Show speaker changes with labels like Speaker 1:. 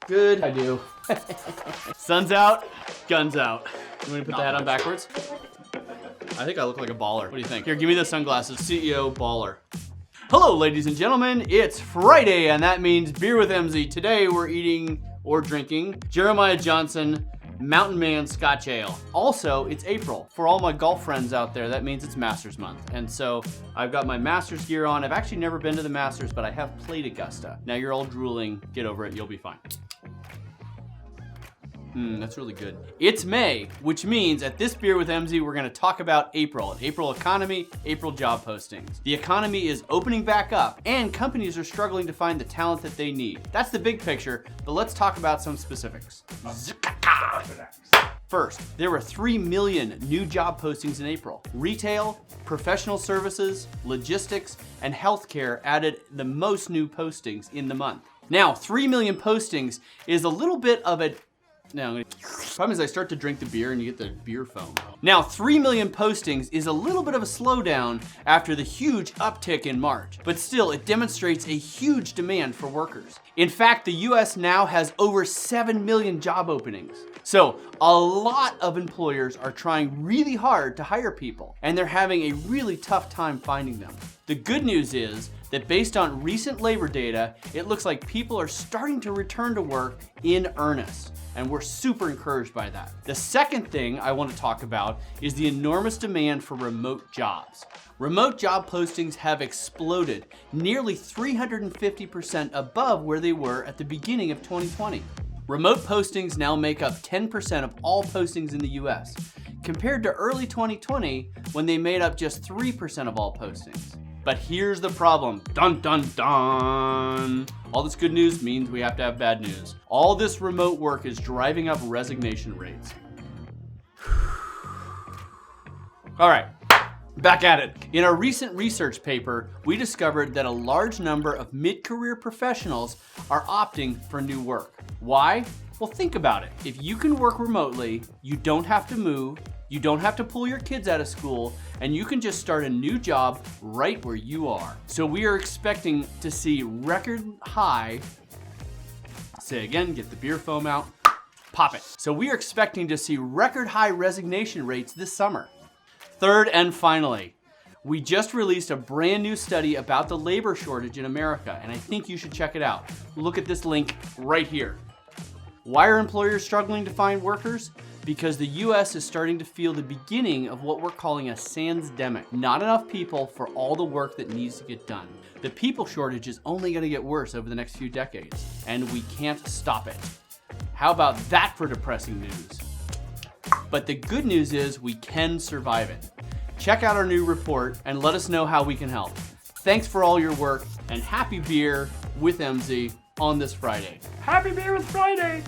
Speaker 1: Good, I do. Sun's out, guns out. You want me to put the hat on backwards? I think I look like a baller. What do you think? Here, give me the sunglasses. CEO baller. Hello, ladies and gentlemen. It's Friday, and that means Beer with MZ. Today, we're eating or drinking Jeremiah Johnson Mountain Man Scotch Ale. Also, it's April. For all my golf friends out there, that means it's Masters month. And so I've got my Masters gear on. I've actually never been to the Masters, but I have played Augusta. Now you're all drooling. Get over it. You'll be fine. That's really good. It's May, which means at this Beer with MZ, we're gonna talk about April. April economy, April job postings. The economy is opening back up and companies are struggling to find the talent that they need. That's the big picture, but let's talk about some specifics. First, there were 3 million new job postings in April. Retail, professional services, logistics, and healthcare added the most new postings in the month. Now, 3 million postings is a little bit of a the problem is I start to drink the beer and you get the beer foam. Now, 3 million postings is a little bit of a slowdown after the huge uptick in March, but still it demonstrates a huge demand for workers. In fact, the US now has over 7 million job openings. So a lot of employers are trying really hard to hire people, and they're having a really tough time finding them. The good news is that based on recent labor data, it looks like people are starting to return to work in earnest, and we're super encouraged by that. The second thing I want to talk about is the enormous demand for remote jobs. Remote job postings have exploded, nearly 350% above where they were at the beginning of 2020. Remote postings now make up 10% of all postings in the US, compared to early 2020 when they made up just 3% of all postings. But here's the problem. Dun, dun, dun. All this good news means we have to have bad news. All this remote work is driving up resignation rates. All right, back at it. In a recent research paper, we discovered that a large number of mid-career professionals are opting for new work. Why? Well, think about it. If you can work remotely, you don't have to move, you don't have to pull your kids out of school, and you can just start a new job right where you are. So we are expecting to see record high, say again, get the beer foam out, pop it. So we are expecting to see record high resignation rates this summer. Third and finally, we just released a brand new study about the labor shortage in America, and I think you should check it out. Look at this link right here. Why are employers struggling to find workers? Because the US is starting to feel the beginning of what we're calling a sandsdemic. Not enough people for all the work that needs to get done. The people shortage is only gonna get worse over the next few decades, and we can't stop it. How about that for depressing news? But the good news is we can survive it. Check out our new report and let us know how we can help. Thanks for all your work, and happy beer with MZ on this Friday. Happy Beer with Friday!